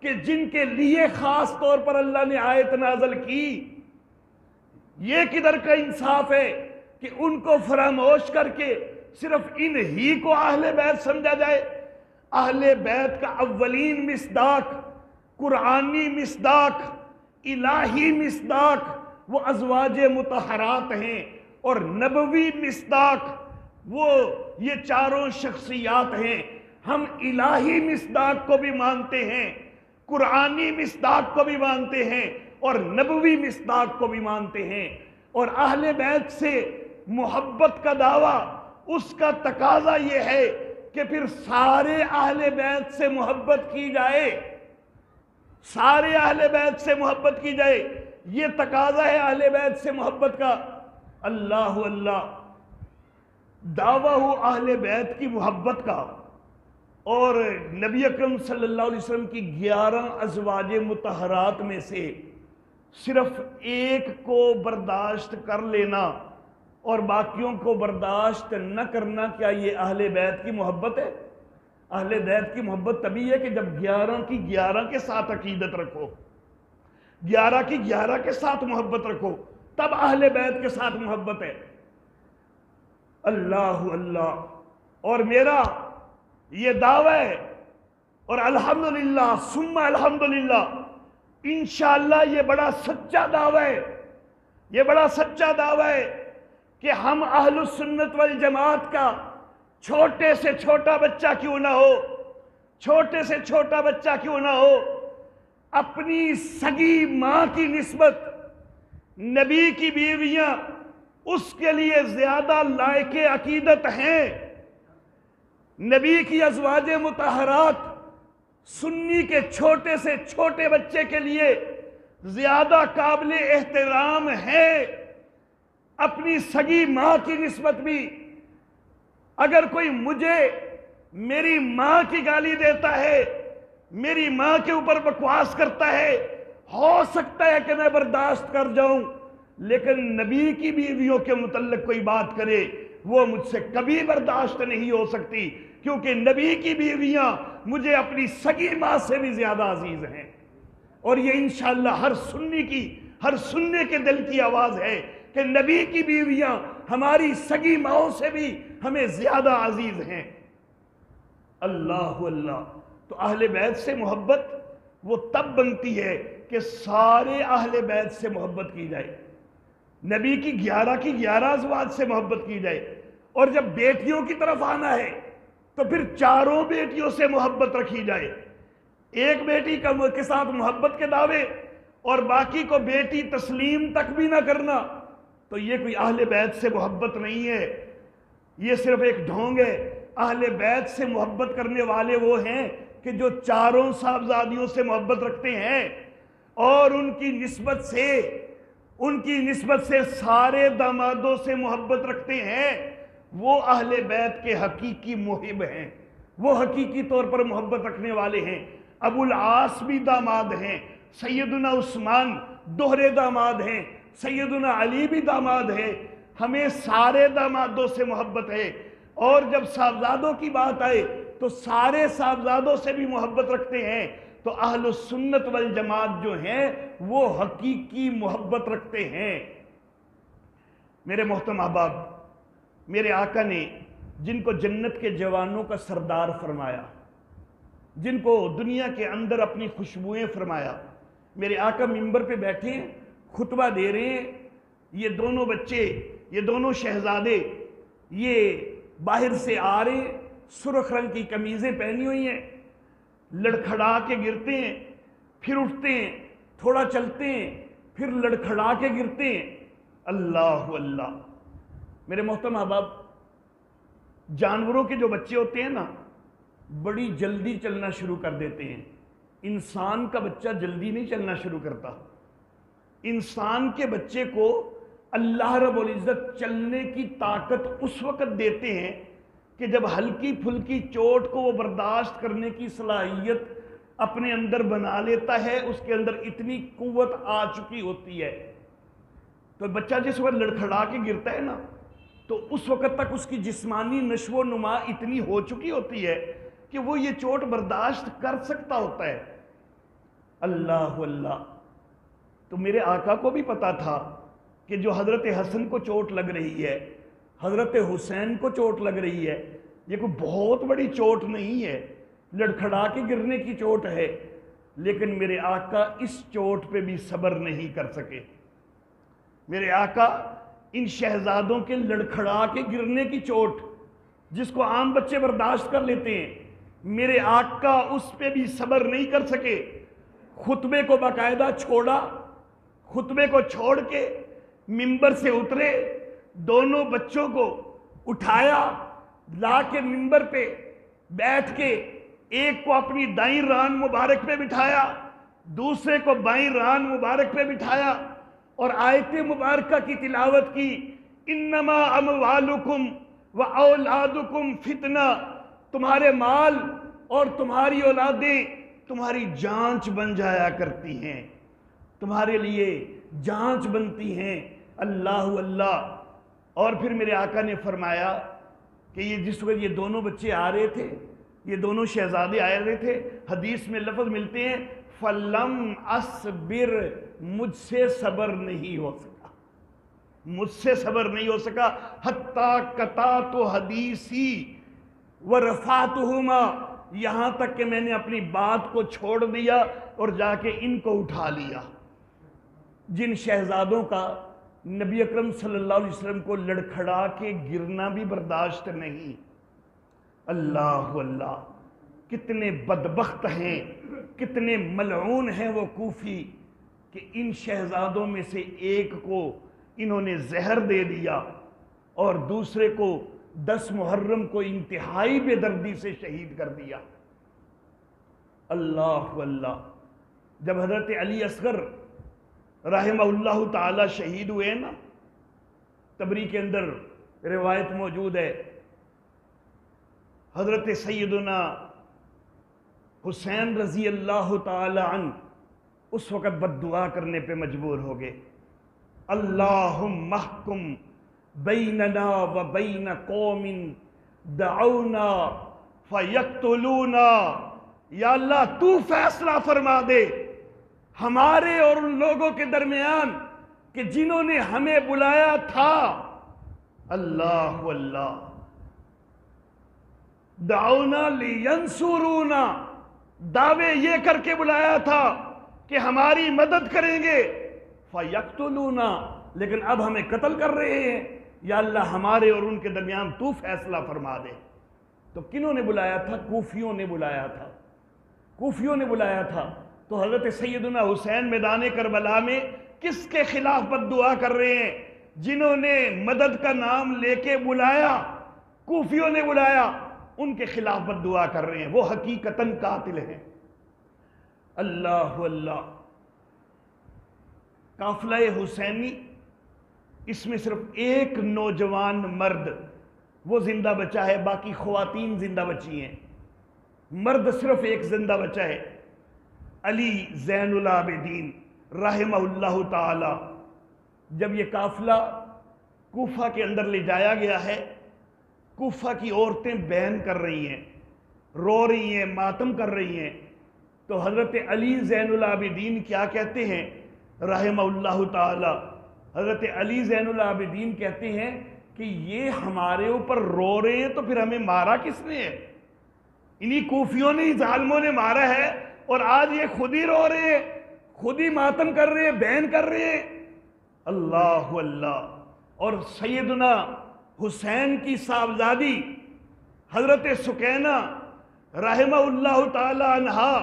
کہ جن کے لیے خاص طور پر اللہ نے آیت نازل کی۔ یہ کدھر کا انصاف ہے کہ ان کو فراموش کر کے صرف ان ہی کو اہل بیت سمجھا جائے؟ اہل بیت کا اولین مصداق، قرآنی مصداق، الہی مصداق وہ ازواج مطہرات ہیں، اور نبوی مصداق وہ یہ چاروں شخصیات ہیں۔ ہم الہی مصداق کو بھی مانتے ہیں، قرآنی مصداق کو بھی مانتے ہیں، اور نبوی مصداق کو بھی مانتے ہیں۔ اور اہل بیت سے محبت کا دعویٰ، اس کا تقاضا یہ ہے کہ پھر سارے اہل بیت سے محبت کی جائے، سارے اہل بیت سے محبت کی جائے، یہ تقاضا ہے اہل بیت سے محبت کا۔ اللہ اللہ، دعویٰ ہو اہل بیت کی محبت کا، اور نبی اکرم صلی اللہ علیہ وسلم کی 11 ازواج مطہرات میں سے صرف ایک کو برداشت کر لینا اور باقیوں کو برداشت نہ کرنا، کیا یہ اہل بیت کی محبت ہے؟ اہل بیت کی محبت تبھی ہے کہ جب 11 کی 11 کے ساتھ عقیدت رکھو، 11 کی 11 کے ساتھ محبت رکھو، تب اہل بیت کے ساتھ محبت ہے۔ اللہ اللہ۔ اور میرا یہ دعویٰ ہے، اور الحمدللہ ثم الحمدللہ، انشاءاللہ یہ بڑا سچا دعویٰ ہے، یہ بڑا سچا دعویٰ ہے کہ ہم اہل السنت والجماعت کا چھوٹے سے چھوٹا بچہ کیوں نہ ہو، چھوٹے سے چھوٹا بچہ کیوں نہ ہو، اپنی سگی ماں کی نسبت نبی کی بیویاں اس کے لیے زیادہ لائق عقیدت ہیں۔ نبی کی ازواج مطہرات سنی کے چھوٹے سے چھوٹے بچے کے لیے زیادہ قابل احترام ہے، اپنی سگی ماں کی نسبت بھی۔ اگر کوئی مجھے میری ماں کی گالی دیتا ہے، میری ماں کے اوپر بکواس کرتا ہے، ہو سکتا ہے کہ میں برداشت کر جاؤں، لیکن نبی کی بیویوں کے متعلق کوئی بات کرے وہ مجھ سے کبھی برداشت نہیں ہو سکتی، کیونکہ نبی کی بیویاں مجھے اپنی سگی ماں سے بھی زیادہ عزیز ہیں۔ اور یہ انشاءاللہ ہر سنی کی ہر سننے کے دل کی آواز ہے کہ نبی کی بیویاں ہماری سگی ماؤں سے بھی ہمیں زیادہ عزیز ہیں۔ اللہ اللہ۔ تو اہل بیت سے محبت وہ تب بنتی ہے کہ سارے اہل بیت سے محبت کی جائے، نبی کی 11 ازواج سے محبت کی جائے، اور جب بیٹیوں کی طرف آنا ہے تو پھر چاروں بیٹیوں سے محبت رکھی جائے۔ ایک بیٹی کے ساتھ محبت کے دعوے اور باقی کو بیٹی تسلیم تک بھی نہ کرنا، تو یہ کوئی اہل بیت سے محبت نہیں ہے، یہ صرف ایک ڈھونگ ہے۔ اہل بیت سے محبت کرنے والے وہ ہیں کہ جو چاروں صاحبزادیوں سے محبت رکھتے ہیں اور ان کی نسبت سے سارے دامادوں سے محبت رکھتے ہیں، وہ اہل بیت کے حقیقی محب ہیں، وہ حقیقی طور پر محبت رکھنے والے ہیں۔ ابو العاص بھی داماد ہیں، سیدنا عثمان دوہرے داماد ہیں، سیدنا علی بھی داماد ہے، ہمیں سارے دامادوں سے محبت ہے، اور جب صاحبزادوں کی بات آئے تو سارے صاحبزادوں سے بھی محبت رکھتے ہیں۔ تو اہل السنت والجماعت جو ہیں وہ حقیقی محبت رکھتے ہیں۔ میرے محترم احباب، میرے آقا نے جن کو جنت کے جوانوں کا سردار فرمایا، جن کو دنیا کے اندر اپنی خوشبوئیں فرمایا، میرے آقا منبر پہ بیٹھے ہیں، خطبہ دے رہے ہیں، یہ دونوں بچے، یہ دونوں شہزادے، یہ باہر سے آ رہے ہیں، سرخ رنگ کی قمیضیں پہنی ہوئی ہیں، لڑکھڑا کے گرتے ہیں، پھر اٹھتے ہیں، تھوڑا چلتے ہیں، پھر لڑکھڑا کے گرتے ہیں۔ اللہ اللہ۔ میرے محترم احباب، جانوروں کے جو بچے ہوتے ہیں نا، بڑی جلدی چلنا شروع کر دیتے ہیں، انسان کا بچہ جلدی نہیں چلنا شروع کرتا۔ انسان کے بچے کو اللہ رب العزت چلنے کی طاقت اس وقت دیتے ہیں کہ جب ہلکی پھلکی چوٹ کو وہ برداشت کرنے کی صلاحیت اپنے اندر بنا لیتا ہے، اس کے اندر اتنی قوت آ چکی ہوتی ہے۔ تو بچہ جس وقت لڑکھڑا کے گرتا ہے نا، تو اس وقت تک اس کی جسمانی نشو و نما اتنی ہو چکی ہوتی ہے کہ وہ یہ چوٹ برداشت کر سکتا ہوتا ہے۔ اللہ اللہ۔ تو میرے آقا کو بھی پتا تھا کہ جو حضرت حسن کو چوٹ لگ رہی ہے، حضرت حسین کو چوٹ لگ رہی ہے، یہ کوئی بہت بڑی چوٹ نہیں ہے، لڑکھڑا کے گرنے کی چوٹ ہے، لیکن میرے آقا اس چوٹ پہ بھی صبر نہیں کر سکے۔ میرے آقا ان شہزادوں کے لڑکھڑا کے گرنے کی چوٹ، جس کو عام بچے برداشت کر لیتے ہیں، میرے آقا اس پہ بھی صبر نہیں کر سکے۔ خطبے کو باقاعدہ چھوڑا، خطبے کو چھوڑ کے منبر سے اترے، دونوں بچوں کو اٹھایا، لا کے منبر پہ بیٹھ کے ایک کو اپنی دائیں ران مبارک پہ بٹھایا، دوسرے کو بائیں ران مبارک پہ بٹھایا، اور آیت مبارکہ کی تلاوت کی، انما اموالکم و اولادکم فتنہ، تمہارے مال اور تمہاری اولادیں تمہاری جانچ بن جایا کرتی ہیں، تمہارے لیے جانچ بنتی ہیں۔ اللہ اللہ۔ اور پھر میرے آقا نے فرمایا کہ یہ جس وقت یہ دونوں بچے آ رہے تھے، یہ دونوں شہزادے آئے رہے تھے، حدیث میں لفظ ملتے ہیں فَلَمْ أَصْبِرْ، مجھ سے صبر نہیں ہو سکا، مجھ سے صبر نہیں ہو سکا، حَتَّى قَطَعْتُ حَدِيثِي وَرَفَعْتُهُمَا، یہاں تک کہ میں نے اپنی بات کو چھوڑ دیا اور جا کے ان کو اٹھا لیا۔ جن شہزادوں کا نبی اکرم صلی اللہ علیہ وسلم کو لڑکھڑا کے گرنا بھی برداشت نہیں۔ اللہ اللہ۔ کتنے بدبخت ہیں، کتنے ملعون ہیں وہ کوفی کہ ان شہزادوں میں سے ایک کو انہوں نے زہر دے دیا اور دوسرے کو 10 محرم کو انتہائی بے دردی سے شہید کر دیا۔ اللہ اللہ۔ جب حضرت علی اصغر رحمہ اللہ تعالی شہید ہوئے نا، تبری کے اندر روایت موجود ہے، حضرت سیدنا حسین رضی اللہ تعالی عنہ اس وقت بد دعا کرنے پہ مجبور ہو گئے، اللہم احکم بیننا و بین قوم دعونا فیقتلونا، یا اللہ تو فیصلہ فرما دے، ہمارے اور ان لوگوں کے درمیان کہ جنہوں نے ہمیں بلایا تھا. اللہ اللہ، دعونا لینصرونا، دعوے یہ کر کے بلایا تھا کہ ہماری مدد کریں گے. فیقتلونا، لیکن اب ہمیں قتل کر رہے ہیں. یا اللہ ہمارے اور ان کے درمیان تو فیصلہ فرما دے. تو کنہوں نے بلایا تھا؟ کوفیوں نے بلایا تھا. کوفیوں نے بلایا تھا. تو حضرت سیدنا حسین میدان کربلا میں کس کے خلاف بد دعا کر رہے ہیں؟ جنہوں نے مدد کا نام لے کے بلایا، کوفیوں نے بلایا، ان کے خلاف بد دعا کر رہے ہیں. وہ حقیقتاً قاتل ہیں. اللہ اللہ. قافلہ حسینی، اس میں صرف ایک نوجوان مرد وہ زندہ بچا ہے، باقی خواتین زندہ بچی ہیں. مرد صرف ایک زندہ بچا ہے، علی زین العابدین رحمہ اللہ تعالی. جب یہ قافلہ کوفہ کے اندر لے جایا گیا ہے، کوفہ کی عورتیں بین کر رہی ہیں، رو رہی ہیں، ماتم کر رہی ہیں. تو حضرت علی زین العابدین کیا کہتے ہیں رحمہ اللہ تعالی؟ حضرت علی زین العابدین کہتے ہیں کہ یہ ہمارے اوپر رو رہے ہیں تو پھر ہمیں مارا کس نے ہے؟ انہی کوفیوں نے، ظالموں نے مارا ہے، اور آج یہ خود ہی رو رہے ہیں، خود ہی ماتم کر رہے ہیں، بین کر رہے ہیں. اللہ اللہ. اور سیدنا حسین کی صاحبزادی حضرت سکینہ رحمہ اللہ تعالی عنہا،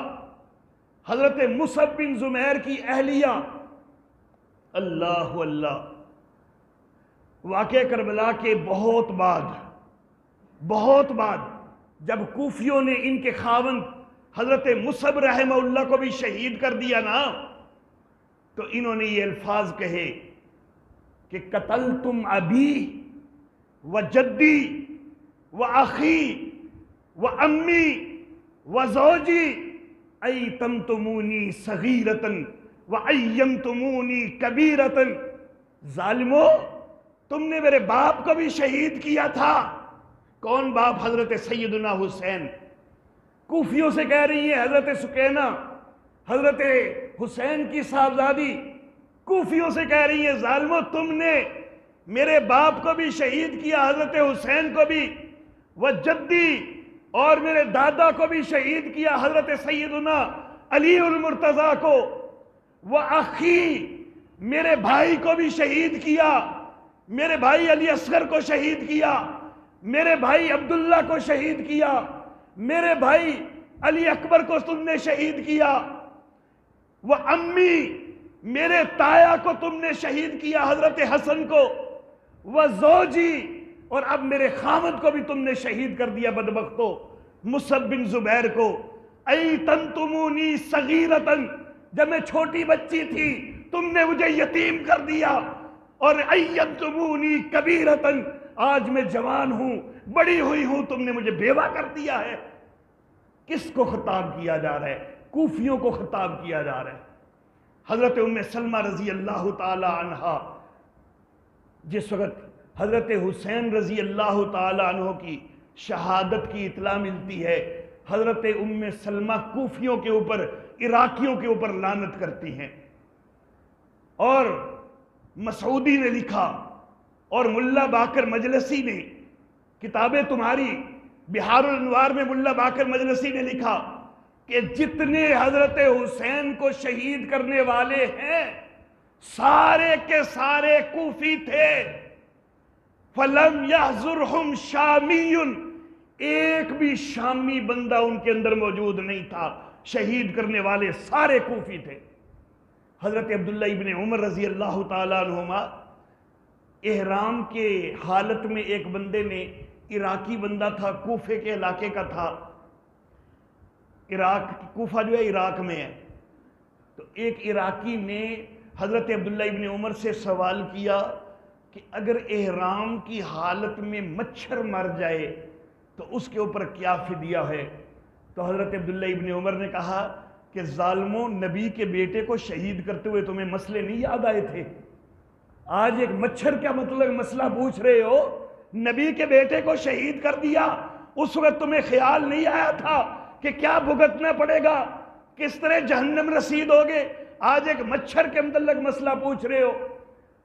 حضرت مصعب بن زمیر کی اہلیہ. اللہ اللہ. واقعہ کربلا کے بہت بعد جب کوفیوں نے ان کے خاوند حضرت مصعب رحمہ اللہ کو بھی شہید کر دیا نا، تو انہوں نے یہ الفاظ کہے کہ قتلتم ابی و جدی و اخی و امی و زوجی ایتمتمونی صغیرتن و ایمتمونی کبیرتن. ظالمو، تم نے میرے باپ کو بھی شہید کیا تھا. کون باپ؟ حضرت سیدنا حسین. کوفیوں سے کہہ رہی ہے حضرت سکینہ، حضرت حسین کی صاحبزادی، کوفیوں سے کہہ رہی ہے ظالمو تم نے میرے باپ کو بھی شہید کیا، حضرت حسین کو بھی، وجدی، اور میرے دادا کو بھی شہید کیا حضرت سیدنا علی المرتضیٰ کو، وَأَخِي، میرے بھائی کو بھی شہید کیا، میرے بھائی علی اصغر کو شہید کیا، میرے بھائی عبداللہ کو شہید کیا، میرے بھائی علی اکبر کو تم نے شہید کیا، وَأَمِّي، میرے تایا کو تم نے شہید کیا حضرت حسن کو، وَزَوْجِي، اور اب میرے خامد کو بھی تم نے شہید کر دیا بدبختو، مصعب بن زبیر کو. ایتنتمونی صغیرتن، جب میں چھوٹی بچی تھی تم نے مجھے یتیم کر دیا، اور ایتمتمونی کبیرتن، آج میں جوان ہوں، بڑی ہوئی ہوں، تم نے مجھے بیوہ کر دیا ہے. کس کو خطاب کیا جا رہا ہے؟ کوفیوں کو خطاب کیا جا رہا ہے. حضرت ام سلمہ رضی اللہ تعالی عنہا، جس وقت حضرت حسین رضی اللہ تعالی عنہ کی شہادت کی اطلاع ملتی ہے، حضرت ام سلمہ کوفیوں کے اوپر، عراقیوں کے اوپر لعنت کرتی ہیں. اور مسعودی نے لکھا اور ملا باقر مجلسی نے، کتابیں تمہاری بہار الانوار میں ملا باقر مجلسی نے لکھا کہ جتنے حضرت حسین کو شہید کرنے والے ہیں سارے کے سارے کوفی تھے. فَلَمْ يَحْزُرْهُمْ شَامِيٌّ، ایک بھی شامی بندہ ان کے اندر موجود نہیں تھا، شہید کرنے والے سارے کوفی تھے. حضرت عبداللہ ابن عمر رضی اللہ تعالیٰ عنہما احرام کے حالت میں ایک بندے نے، عراقی بندہ تھا، کوفے کے علاقے کا تھا، کوفہ جو ہے عراق میں ہے، تو ایک عراقی نے حضرت عبداللہ ابن عمر سے سوال کیا کہ اگر احرام کی حالت میں مچھر مر جائے تو اس کے اوپر کیا فدیہ ہے؟ تو حضرت عبداللہ ابن عمر نے کہا کہ ظالموں، نبی کے بیٹے کو شہید کرتے ہوئے تمہیں مسئلے نہیں یاد آئے تھے؟ آج ایک مچھر کیا مطلب مسئلہ پوچھ رہے ہو؟ نبی کے بیٹے کو شہید کر دیا، اس وقت تمہیں خیال نہیں آیا تھا کہ کیا بھگتنا پڑے گا، کس طرح جہنم رسید ہوگے؟ آج ایک مچھر کے متعلق مسئلہ پوچھ رہے ہو؟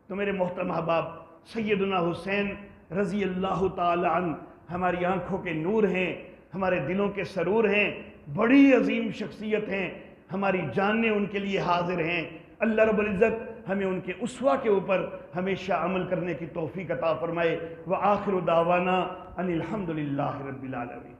تو میرے محترم احباب، سیدنا حسین رضی اللہ تعالی عنہ ہماری آنکھوں کے نور ہیں، ہمارے دلوں کے سرور ہیں، بڑی عظیم شخصیت ہیں، ہماری جانیں ان کے لیے حاضر ہیں۔ اللہ رب العزت ہمیں ان کے اسوہ کے اوپر ہمیشہ عمل کرنے کی توفیق عطا فرمائے۔ وآخر دعوانا ان الحمدللہ رب العالمین۔